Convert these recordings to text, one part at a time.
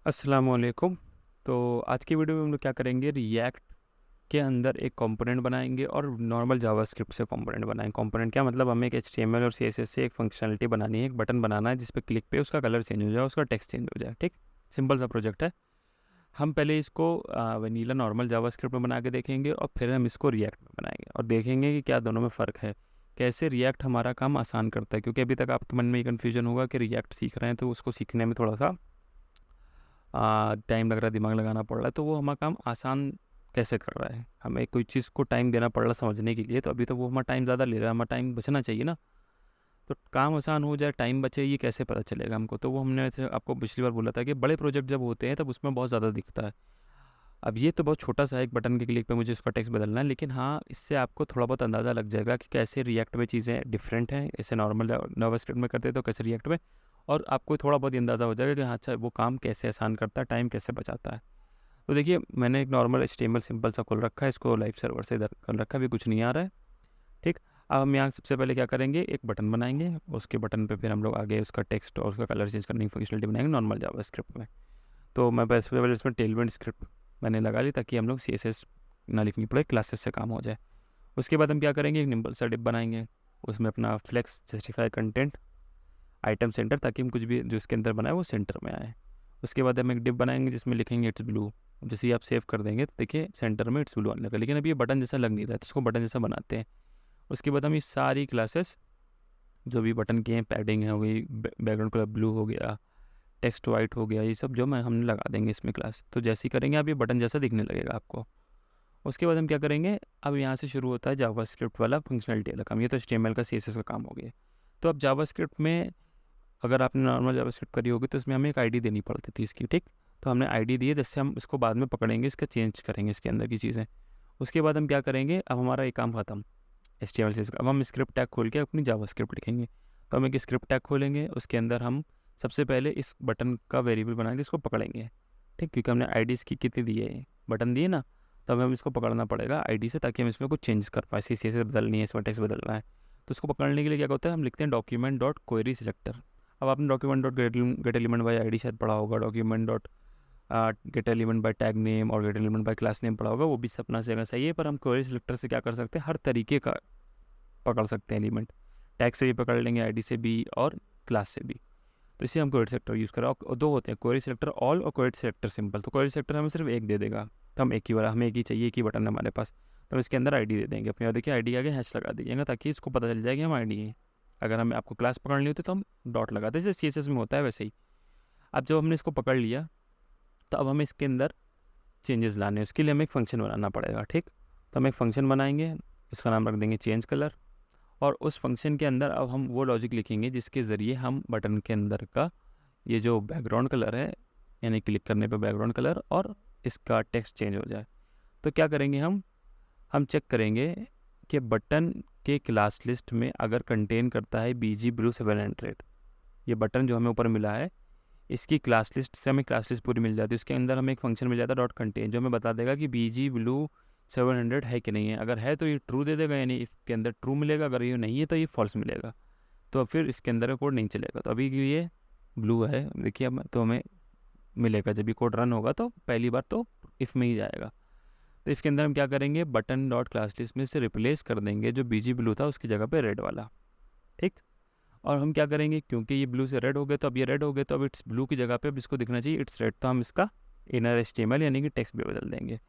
अस्सलामुअलैकुम। तो आज की वीडियो में हम लोग क्या करेंगे, रिएक्ट के अंदर एक कंपोनेंट बनाएंगे और नॉर्मल जावास्क्रिप्ट से कंपोनेंट बनाएंगे। कंपोनेंट क्या मतलब, हमें एक एचटीएमएल और सीएसएस से एक फंक्शनलिटी बनानी है, एक बटन बनाना है जिस पे क्लिक पे उसका कलर चेंज हो जाए, उसका टेक्स्ट चेंज हो जाए। ठीक, सिंपल सा प्रोजेक्ट है। हम पहले इसको वनीला नॉर्मल जावास्क्रिप्ट में बना के देखेंगे और फिर हम इसको रिएक्ट में बनाएंगे और देखेंगे कि क्या दोनों में फ़र्क है, कैसे रिएक्ट हमारा काम आसान करता है। क्योंकि अभी तक आपके मन में ये कन्फ्यूजन होगा कि रिएक्ट सीख रहे हैं तो उसको सीखने में थोड़ा सा टाइम लग रहा है, दिमाग लगाना पड़ रहा है, तो वो हमारा काम आसान कैसे कर रहा है। हमें कोई चीज़ को टाइम देना पड़ रहा है समझने के लिए, तो अभी तो वो हमारा टाइम ज़्यादा ले रहा है, हमारा टाइम बचना चाहिए ना। तो काम आसान हो जाए, टाइम बचे, ये कैसे पता चलेगा हमको। तो वो हमने ऐसे आपको पिछली बार बोला था कि बड़े प्रोजेक्ट जब होते हैं तब उसमें बहुत ज़्यादा दिखता है। अब ये तो बहुत छोटा सा है, एक बटन के क्लिक पे मुझे इसका टेक्स्ट बदलना है, लेकिन हाँ, इससे आपको थोड़ा बहुत अंदाज़ा लग जाएगा कि कैसे रिएक्ट में चीज़ें डिफरेंट हैं। ऐसे नॉर्मल जावास्क्रिप्ट में करते हैं तो कैसे रिएक्ट में, और आपको थोड़ा बहुत ये अंदाज़ा हो जाएगा कि हाँ अच्छा वो काम कैसे आसान करता है, टाइम कैसे बचाता है। तो देखिए, मैंने एक नॉर्मल एचटीएमएल सिंपल सा खोल रखा है, इसको लाइव सर्वर से इधर कर रखा है, अभी कुछ नहीं आ रहा है। ठीक, अब हम यहाँ सबसे पहले क्या करेंगे, एक बटन बनाएंगे, उसके बटन पे फिर हम लोग आगे उसका टेक्स्ट और उसका कलर चेंज करने की फंक्शनलिटी बनाएंगे नॉर्मल जावास्क्रिप्ट में। तो मैं बस पहले इसमें टेलविंड स्क्रिप्ट मैंने लगा ली ताकि हम लोग सीएसएस ना लिखनी पड़े, क्लासेस से काम हो जाए। उसके बाद हम क्या करेंगे, एक निम्बल सा डिप बनाएंगे, उसमें अपना flex justify content item center, ताकि हम कुछ भी जो इसके अंदर बनाए वो सेंटर में आए। उसके बाद हम एक डिप बनाएंगे जिसमें लिखेंगे इट्स ब्लू। जैसे ही आप सेव कर देंगे तो देखिए सेंटर में इट्स ब्लू आने लगा, लेकिन अभी ये बटन जैसा लग नहीं रहा है, तो इसको बटन जैसा बनाते हैं। उसके बाद हम ये सारी क्लासेस जो भी बटन की हैं, पैडिंग है हो गई, बैकग्राउंड कलर ब्लू हो गया, टेक्स्ट वाइट हो गया, ये सब जो मैं हमने लगा देंगे इसमें क्लास। तो जैसे ही करेंगे आप ये बटन जैसा दिखने लगेगा आपको। उसके बाद हम क्या करेंगे, अब यहाँ से शुरू होता है जावास्क्रिप्ट वाला फंक्शनलिटी वाला काम। ये तो एचटीएमएल का सीएसएस का काम हो गया। तो अब जावास्क्रिप्ट में अगर आपने नॉर्मल जावास्क्रिप्ट करी होगी तो इसमें हमें एक आईडी देनी पड़ती थी इसकी। ठीक, तो हमने आईडी दी है, जिससे हम इसको बाद में पकड़ेंगे, इसका चेंज करेंगे इसके अंदर की चीज़ें। उसके बाद हम क्या करेंगे, अब हमारा ये काम खत्म एचटीएमएल से। अब हम स्क्रिप्ट टैग खोल के अपनी जावास्क्रिप्ट लिखेंगे। तो हम एक स्क्रिप्ट टैग खोलेंगे, उसके अंदर हम सबसे पहले इस बटन का वेरिएबल बना के इसको पकड़ेंगे। ठीक, क्योंकि हमने आईडी इसकी कितनी दी है, बटन दिए ना, तो हमें इसको पकड़ना पड़ेगा आईडी से, ताकि हम इसमें कुछ चेंज कर पाए। सी से बदलनी है, इसमें टेक्स्ट बदलना है। तो इसको पकड़ने के लिए क्या होता है, हम लिखते हैं डॉक्यूमेंट डॉट क्वेरी सिलेक्टर। अब आपने document dot get element by ID शायद पढ़ा होगा, document dot get element by tag name और get element by class name पढ़ा होगा, वो भी अपना जगह सही है। पर हम क्वेरी सिलेक्टर से क्या कर सकते हैं, हर तरीके का पकड़ सकते हैं एलिमेंट। टैग से भी पकड़ लेंगे, आईडी से भी और क्लास से भी। तो इसे हम क्वेरी सेलेक्टर यूज़ करें। और दो होते हैं, क्वेरी सेलेक्टर ऑल और क्वेरी सेलेक्टर सिंपल। तो क्वेरी सेलेक्टर हमें सिर्फ एक दे देगा, तो हम एक ही वाला, हमें एक ही चाहिए, एक ही बटन है हमारे पास, तो हम इसके अंदर आईडी दे देंगे अपनी। और देखिए आईडी आगे हैश लगा दीजिएगा ताकि इसको पता चल जाए कि हम आईडी है। अगर हमें आपको क्लास पकड़नी होती तो हम डॉट लगाते, जैसे सीएसएस में होता है वैसे ही। अब जब हमने इसको पकड़ लिया तो अब हमें इसके अंदर चेंजेस लाने हैं, उसके लिए हमें एक फंक्शन बनाना पड़ेगा। ठीक, तो हम एक फंक्शन बनाएंगे, इसका नाम रख देंगे चेंज कलर। और उस फंक्शन के अंदर अब हम वो लॉजिक लिखेंगे जिसके ज़रिए हम बटन के अंदर का ये जो बैकग्राउंड कलर है, यानी क्लिक करने पे बैकग्राउंड कलर और इसका टेक्स्ट चेंज हो जाए। तो क्या करेंगे, हम चेक करेंगे कि बटन के क्लास लिस्ट में अगर कंटेन करता है BG Blue 700, ये बटन जो हमें ऊपर मिला है, इसकी क्लास लिस्ट से हमें क्लास लिस्ट पूरी मिल जाती है। उसके अंदर हमें एक फंक्शन मिल जाता है डॉट कंटेन, जो हमें बता देगा कि BG Blue 700 है कि नहीं है। अगर है तो ये ट्रू दे देगा, यानी इसके अंदर ट्रू मिलेगा, अगर ये नहीं है तो ये फॉल्स मिलेगा। तो फिर इसके अंदर कोड नहीं चलेगा। तो अभी ये ब्लू है, देखिए अब तो हमें मिलेगा, जब ये कोड रन होगा तो पहली बार तो इफ़ में ही जाएगा। तो इसके अंदर हम क्या करेंगे, बटन डॉट क्लास लिस्ट में से रिप्लेस कर देंगे जो BG ब्लू था, उसकी जगह पे रेड वाला। ठीक, और हम क्या करेंगे, क्योंकि ये ब्लू से रेड हो गए तो अब ये रेड हो गए, तो अब इट्स ब्लू की जगह पे अब इसको दिखना चाहिए इट्स रेड। तो हम इसका इनर HTML यानी कि टेक्स्ट भी बदल देंगे,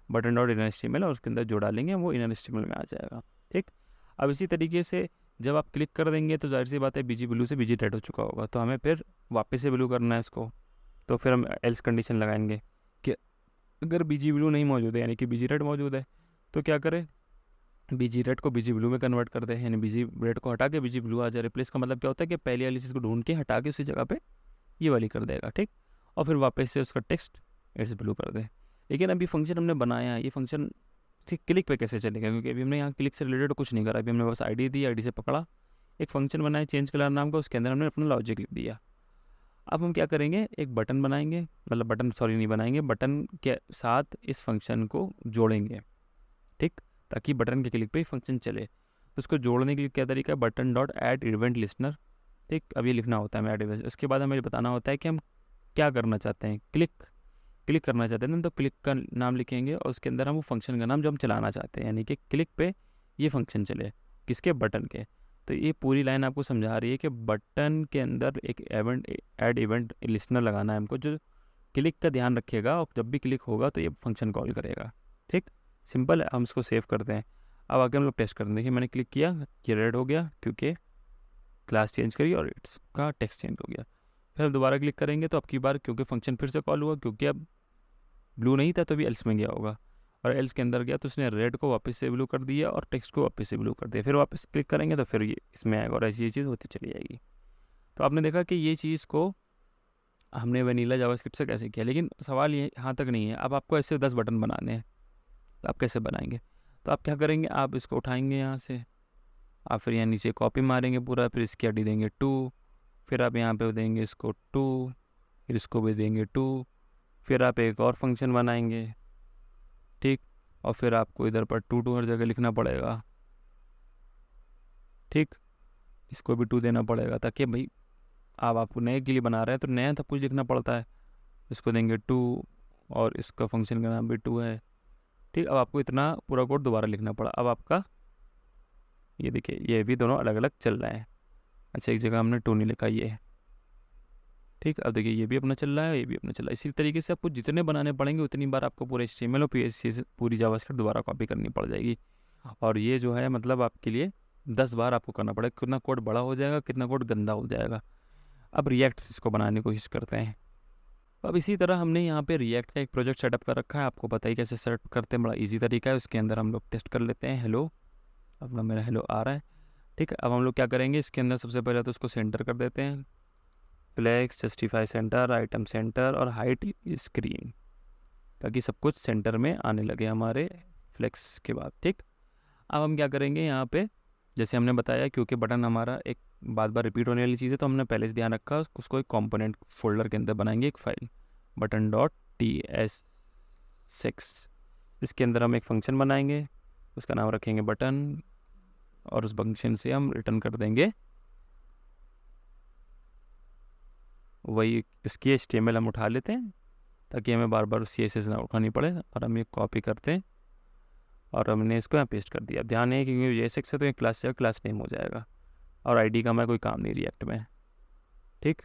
बटन डॉट इनर HTML, और उसके अंदर जो डालेंगे वो इनर HTML में आ जाएगा। ठीक, अब इसी तरीके से जब आप क्लिक कर देंगे तो जाहिर सी बात है BG ब्लू से BG रेड हो चुका होगा, तो हमें फिर वापस से ब्लू करना है इसको। तो फिर हम एल्स कंडीशन लगाएंगे कि अगर BG ब्लू नहीं मौजूद है, यानी कि BG रेड मौजूद है, तो क्या करें, BG रेड को BG ब्लू में कन्वर्ट कर दे, यानी BG रेड को हटा के BG ब्लू आ जाए। रिप्लेस का मतलब क्या होता है कि पहली वाली चीज़ को ढूंढ के हटा के उसी जगह पे ये वाली कर देगा। ठीक, और फिर वापस से उसका टेक्स्ट इट्स ब्लू कर दे। लेकिन अभी फंक्शन हमने बनाया है, ये फंक्शन से क्लिक पे कैसे चलेगा, क्योंकि अभी हमने यहाँ क्लिक से रिलेटेड कुछ नहीं करा। अभी हमने बस आईडी दी, आईडी से पकड़ा, एक फंक्शन बनाया चेंज कलर नाम का, उसके अंदर हमने अपना लॉजिक लिख दिया। अब हम क्या करेंगे, एक बटन बनाएंगे, मतलब बटन सॉरी नहीं बनाएंगे, बटन के साथ इस फंक्शन को जोड़ेंगे। ठीक, ताकि बटन के क्लिक पे ही फंक्शन चले। तो उसको जोड़ने के लिए क्या तरीका है, button dot add event listener. ठीक, अब ये लिखना होता है हमें ऐड इवेंट। उसके बाद हमें बताना होता है कि हम क्या करना चाहते हैं, क्लिक करना चाहते हैं तो क्लिक का नाम लिखेंगे और उसके अंदर हम वो फंक्शन का नाम जो हम चलाना चाहते हैं, यानी कि क्लिक पे ये फंक्शन चले, किसके, बटन के। तो ये पूरी लाइन आपको समझा रही है कि बटन के अंदर एक ऐड इवेंट लिस्नर लगाना है हमको, जो क्लिक का ध्यान रखेगा और जब भी क्लिक होगा तो ये फंक्शन कॉल करेगा। ठीक, सिंपल है। हम इसको सेव करते हैं। अब आगे हम लोग टेस्ट करते हैं। देखिए मैंने क्लिक किया, ये रेड हो गया क्योंकि क्लास चेंज करी और इसका टेक्स्ट चेंज हो गया। फिर हम दोबारा क्लिक करेंगे तो अब की बार क्योंकि फंक्शन फिर से कॉल हुआ, क्योंकि अब ब्लू नहीं था तो भी एल्स में गया होगा, और एल्स के अंदर गया तो उसने रेड को वापस से ब्लू कर दिया और टेक्स्ट को वापस से ब्लू कर दिया। फिर वापस क्लिक करेंगे तो फिर ये इसमें आएगा और ऐसी ये चीज़ होती चली जाएगी। तो आपने देखा कि ये चीज़ को हमने वनीला जावास्क्रिप्ट से कैसे किया, लेकिन सवाल ये यहाँ तक नहीं है। अब आपको ऐसे 10 बटन बनाने हैं तो आप कैसे बनाएंगे? तो आप क्या करेंगे, आप इसको उठाएंगे यहाँ से, आप फिर यहाँ नीचे कॉपी मारेंगे पूरा, फिर इसकी आईडी देंगे 2, फिर आप यहाँ पे देंगे इसको 2, फिर इसको भी देंगे 2, फिर आप एक और फंक्शन बनाएंगे। ठीक, और फिर आपको इधर पर 2 हर जगह लिखना पड़ेगा। ठीक, इसको भी 2 देना पड़ेगा ताकि भाई आपको नए के लिए बना रहे हैं तो नया सब कुछ लिखना पड़ता है। इसको देंगे 2 और इसका फंक्शन का नाम भी 2 है। ठीक, अब आपको इतना पूरा कोड दोबारा लिखना पड़ा। अब आपका ये देखिए ये भी दोनों अलग अलग चल रहे हैं। अच्छा, एक जगह हमने 2 नहीं लिखा, ये है। ठीक, अब देखिए ये भी अपना चल रहा है, ये भी अपना चल रहा है। इसी तरीके से आपको जितने बनाने पड़ेंगे उतनी बार आपको पूरे HTML और PHP से पूरी जावास्क्रिप्ट दोबारा कॉपी करनी पड़ जाएगी। और ये जो है मतलब आपके लिए 10 बार आपको करना पड़ेगा। कितना कोड बड़ा हो जाएगा, कितना कोड गंदा हो जाएगा। अब रिएक्ट इसको बनाने की कोशिश करते हैं। अब इसी तरह हमने यहाँ पे रिएक्ट का एक प्रोजेक्ट सेटअप कर रखा है। आपको पता ही कैसे सेटअप करते हैं, बड़ा इजी तरीका है। उसके अंदर हम लोग टेस्ट कर लेते हैं। हेलो, अपना मेरा हेलो आ रहा है। ठीक है, अब हम लोग क्या करेंगे, इसके अंदर सबसे पहले तो उसको सेंटर कर देते हैं। Flex, justify center, item center और हाइट स्क्रीन, ताकि सब कुछ सेंटर में आने लगे हमारे फ्लेक्स के बाद। ठीक, अब हम क्या करेंगे यहाँ पे, जैसे हमने बताया क्योंकि बटन हमारा एक बार बार रिपीट होने वाली चीज़ है तो हमने पहले से ध्यान रखा, उसको एक कंपोनेंट फोल्डर के अंदर बनाएंगे एक फाइल button.ts6। इसके अंदर हम एक फंक्शन बनाएंगे, उसका नाम रखेंगे बटन, और उस फंक्शन से हम रिटर्न कर देंगे वही इसकी HTML हम उठा लेते हैं ताकि हमें बार बार उस CSS ना उठानी पड़े। और हम ये कॉपी करते हैं और हमने इसको यहाँ पेस्ट कर दिया। अब ध्यान है कि ये सेक्स है तो ये क्लास नेम हो जाएगा और आईडी का मैं कोई काम नहीं रिएक्ट में। ठीक,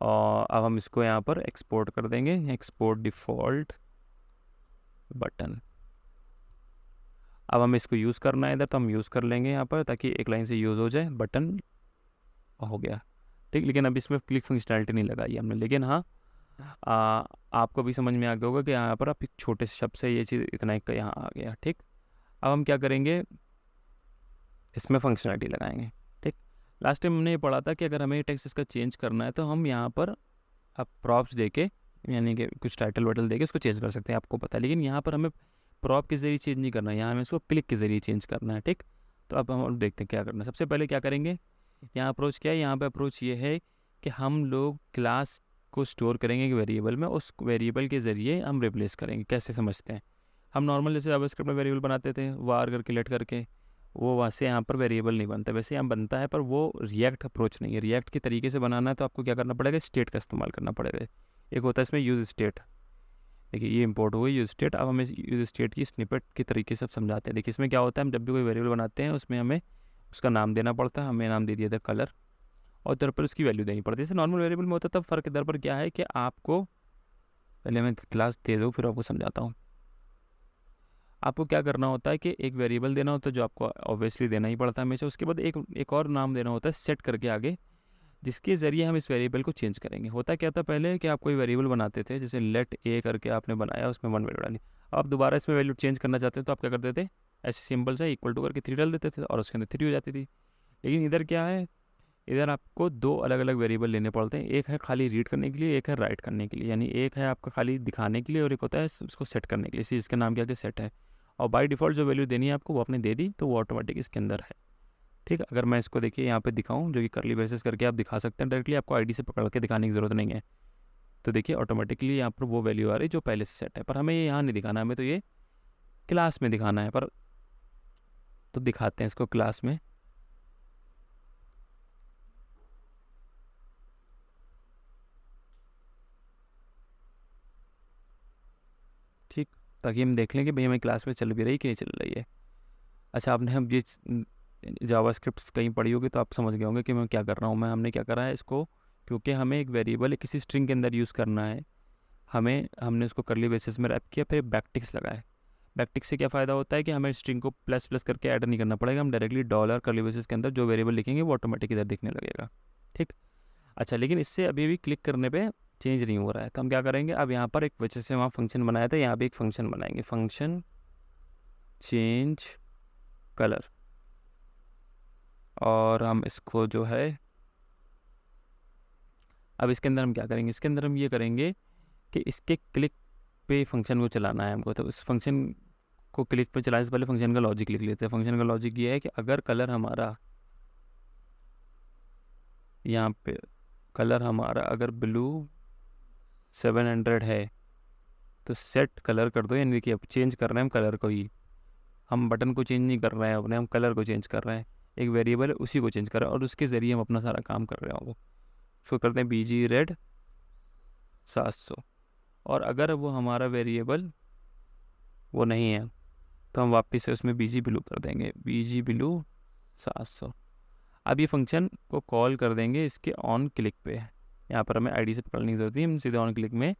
और अब हम इसको यहाँ पर एक्सपोर्ट कर देंगे, एक्सपोर्ट डिफ़ॉल्ट बटन। अब हमें इसको यूज़ करना है इधर तो हम यूज़ कर लेंगे यहाँ पर ताकि एक लाइन से यूज़ हो जाए। बटन हो गया। ठीक, लेकिन अब इसमें क्लिक फंक्शनैलिटी नहीं लगाई हमने, लेकिन हाँ आपको भी समझ में आ गया होगा कि यहाँ पर आप एक छोटे से शब्द से ये चीज़ इतना एक यहाँ आ गया। ठीक, अब हम क्या करेंगे, इसमें फंक्शनैलिटी लगाएंगे। ठीक, लास्ट टाइम हमने ये पढ़ा था कि अगर हमें टेक्स्ट इसका चेंज करना है तो हम यहाँ पर आप प्रॉप्स दे के, यानी कि कुछ टाइटल वाइटल दे के इसको चेंज कर सकते हैं, आपको पता है। लेकिन यहाँ पर हमें प्रॉप के ज़रिए चेंज नहीं करना है, यहाँ हमें इसको क्लिक के ज़रिए चेंज करना है। ठीक, तो अब हम देखते हैं क्या करना है। सबसे पहले क्या करेंगे, यहाँ अप्रोच क्या है, यहाँ पे अप्रोच ये है कि हम लोग क्लास को स्टोर करेंगे एक वेरिएबल में, उस वेरिएबल के ज़रिए हम रिप्लेस करेंगे। कैसे समझते हैं, हम नॉर्मल जैसे जावास्क्रिप्ट में वेरिएबल बनाते थे वार करके लेट करके, वो वैसे यहाँ पर वेरिएबल नहीं बनता। वैसे यहाँ बनता है पर वो रिएक्ट अप्रोच नहीं है। रिएक्ट के तरीके से बनाना है तो आपको क्या करना पड़ेगा, स्टेट का इस्तेमाल करना पड़ेगा। एक होता है इसमें यूज स्टेट, देखिए ये इंपोर्ट हो गई यूज स्टेट। अब हमें यूज स्टेट की स्निपेट के तरीके से समझाते हैं। देखिए इसमें क्या होता है, हम जब भी कोई वेरिएबल बनाते हैं उसमें हमें उसका नाम देना पड़ता है। हमें नाम दे दिया था कलर और इधर पर उसकी वैल्यू देनी पड़ती है। जैसे नॉर्मल वेरिएबल में होता है, तब फ़र्क इधर पर क्या है कि आपको, पहले मैं क्लास दे दूँ फिर आपको समझाता हूँ। आपको क्या करना होता है कि एक वेरिएबल देना होता है जो आपको ऑब्वियसली देना ही पड़ता है हमेशा। उसके बाद एक और नाम देना होता है सेट करके आगे, जिसके ज़रिए हम इस वेरिएबल को चेंज करेंगे। होता क्या था पहले कि आप कोई वेरिएबल बनाते थे, जैसे लेट ए करके आपने बनाया, उसमें 1 वैल्यू डाली। आप दोबारा इसमें वैल्यू चेंज करना चाहते हैं तो आप क्या करते थे, ऐसे सिंपल सा इक्वल टू करके 3 डाल देते थे और उसके अंदर 3 हो जाती थी। लेकिन इधर क्या है, इधर आपको 2 अलग अलग वेरिएबल लेने पड़ते हैं। एक है खाली रीड करने के लिए, एक है राइट करने के लिए। यानी एक है आपका खाली दिखाने के लिए और एक होता है इसको सेट करने के लिए। इसी इसका नाम क्या है, सेट है। और बाय डिफ़ॉल्ट जो वैल्यू देनी है आपको वो आपने दे दी तो वो ऑटोमेटिक इसके अंदर है। ठीक, अगर मैं इसको देखिए यहाँ पे दिखाऊं, जो कि करली ब्रेसेस करके आप दिखा सकते हैं डायरेक्टली, आपको आईडी से पकड़ के दिखाने की ज़रूरत नहीं है। तो देखिए ऑटोमेटिकली यहाँ पर वो वैल्यू आ रही है जो पहले से सेट है, पर हमें ये यहाँ नहीं दिखाना, हमें तो ये क्लास में दिखाना है। पर तो दिखाते हैं इसको क्लास में। ताकि हम देख लें कि भाई हमें क्लास में चल भी रही कि नहीं चल रही है। अच्छा, आपने हम ये जावास्क्रिप्ट कहीं पढ़ी होगी तो आप समझ गए होंगे कि मैं क्या कर रहा हूँ। हमने क्या करा है इसको, क्योंकि हमें एक वेरिएबल किसी स्ट्रिंग के अंदर यूज़ करना है, हमने उसको करली बेसिस में रैप किया, फिर बैकटिक्स लगाए। बैकटिक्स से क्या फ़ायदा होता है कि हमें स्ट्रिंग को प्लस प्लस करके ऐड नहीं करना पड़ेगा, हम डायरेक्टली डॉलर करली बेसिस के अंदर जो वेरिएबल लिखेंगे वो ऑटोमेटिक इधर दिखने लगेगा। ठीक। अच्छा, लेकिन इससे अभी भी क्लिक करने पे चेंज नहीं हो रहा है, तो हम क्या करेंगे, अब यहाँ पर एक वजह से वहाँ फंक्शन बनाया था, यहाँ भी एक फंक्शन बनाएंगे, फंक्शन चेंज कलर। और हम इसको जो है, अब इसके अंदर हम क्या करेंगे, इसके अंदर हम ये करेंगे कि इसके क्लिक पे फंक्शन को चलाना है हमको। तो इस फंक्शन को क्लिक पे चलाने से पहले फंक्शन का लॉजिक लिख लेते हैं। फंक्शन का लॉजिक ये है कि अगर कलर हमारा यहाँ पे कलर हमारा अगर ब्लू 700 है तो सेट कलर कर दो, यानी कि अब चेंज कर रहे हैं हम कलर को ही, हम बटन को चेंज नहीं कर रहे हैं अपने, हम कलर को चेंज कर रहे हैं। एक वेरिएबल है उसी को चेंज कर रहे हैं और उसके ज़रिए हम अपना सारा काम कर रहे होंगे। उसको करते हैं BG रेड 700। और अगर वो हमारा वेरिएबल वो नहीं है तो हम वापस से उसमें BG ब्लू कर देंगे, BG ब्लू 700। अब ये फंक्शन को कॉल कर देंगे इसके ऑन क्लिक पे। यहाँ पर हमें ID से पकड़ने की ज़रूरत नहीं, हम सीधे ऑन क्लिक में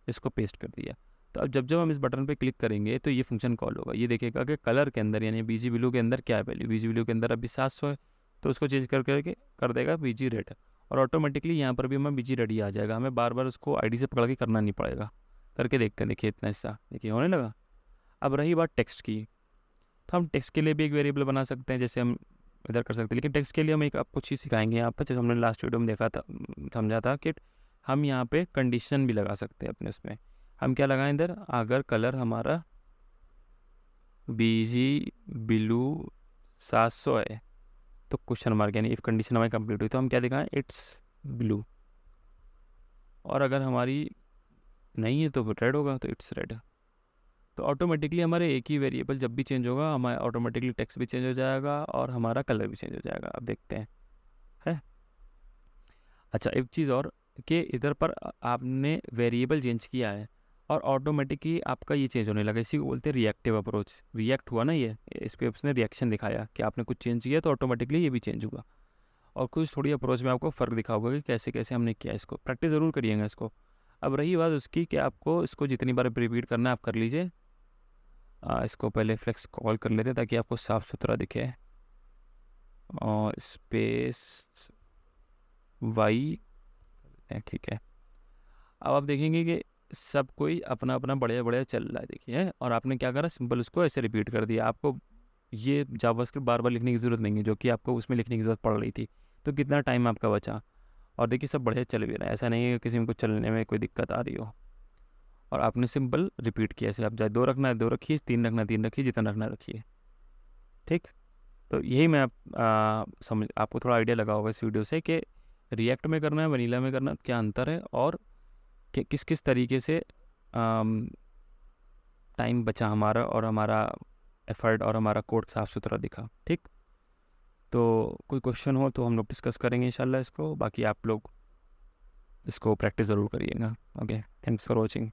इसको पेस्ट कर दिया। तो अब जब जब हम इस बटन पे क्लिक करेंगे तो ये फंक्शन कॉल होगा, ये देखेगा कि कलर के अंदर यानी BG ब्लू के अंदर क्या है वैल्यू। BG ब्लू के अंदर अभी 700 है, तो उसको चेंज करके कर देगा BG रेड, और ऑटोमेटिकली यहाँ पर भी हमें BG रेड ही आ जाएगा। हमें बार बार उसको ID से पकड़ के करना नहीं पड़ेगा। करके देखते हैं, देखिए इतना हिस्सा देखिए होने लगा। अब रही बात टेक्स्ट की, तो हम टेक्स्ट के लिए भी एक वेरिएबल बना सकते हैं, जैसे हम इधर कर सकते हैं। लेकिन टेक्स्ट के लिए हम एक आपको चीज़ सिखाएंगे यहाँ पर, जैसे हमने लास्ट वीडियो में देखा था, समझा था कि हम यहाँ पे कंडीशन भी लगा सकते हैं अपने उसमें। हम क्या लगाएं इधर, अगर कलर हमारा BG ब्लू 700 है तो क्वेश्चन मार्क, यानी इफ़ कंडीशन हमारी कंप्लीट हुई तो हम क्या दिखाएं, इट्स ब्लू। और अगर हमारी नहीं है तो रेड होगा, तो इट्स रेड। तो ऑटोमेटिकली हमारे एक ही वेरिएबल जब भी चेंज होगा हमारा ऑटोमेटिकली टेक्स्ट भी चेंज हो जाएगा और हमारा कलर भी चेंज हो जाएगा। अब देखते हैं है। अच्छा, एक चीज़ और कि इधर पर आपने वेरिएबल चेंज किया है और ऑटोमेटिकली आपका ये चेंज होने लगा, इसी को बोलते हैं रिएक्टिव अप्रोच। रिएक्ट हुआ ना ये, इस पर उसने रिएक्शन दिखाया कि आपने कुछ चेंज किया तो ऑटोमेटिकली ये भी चेंज हुआ। और कुछ थोड़ी अप्रोच में आपको फ़र्क दिखाऊंगा कि कैसे कैसे हमने किया इसको, प्रैक्टिस ज़रूर करिएगा इसको। अब रही बात उसकी कि आपको इसको जितनी बार रिपीट करना है आप कर लीजिए। इसको पहले फ्लेक्स कॉल कर लेते ताकि आपको साफ़ सुथरा दिखे, और स्पेस वाई, ठीक है। अब आप देखेंगे कि सब कोई अपना अपना बढ़िया बढ़िया चल रहा है, देखिए। और आपने क्या करा, सिंपल उसको ऐसे रिपीट कर दिया। आपको ये जावास्क्रिप्ट बार बार लिखने की ज़रूरत नहीं है, जो कि आपको उसमें लिखने की ज़रूरत पड़ रही थी। तो कितना टाइम आपका बचा, और देखिए सब बढ़िया चल भी रहा है, ऐसा नहीं है कि किसी को चलने में कोई दिक्कत आ रही हो। और आपने सिंपल रिपीट किया, ऐसे आप चाहे 2 रखना है 2 रखिए, 3 रखना है 3 रखिए, जितना रखना रखिए। ठीक। तो यही मैं समझ आपको थोड़ा आइडिया लगा होगा इस वीडियो से कि रिएक्ट में करना है वनीला में करना क्या अंतर है, और कि किस किस तरीके से टाइम बचा हमारा, और हमारा एफर्ट और हमारा कोड साफ़ सुथरा दिखा। ठीक। तो कोई क्वेश्चन हो तो हम लोग डिस्कस करेंगे इंशाल्लाह इसको, बाकी आप लोग इसको प्रैक्टिस ज़रूर करिएगा। Okay, thanks for watching.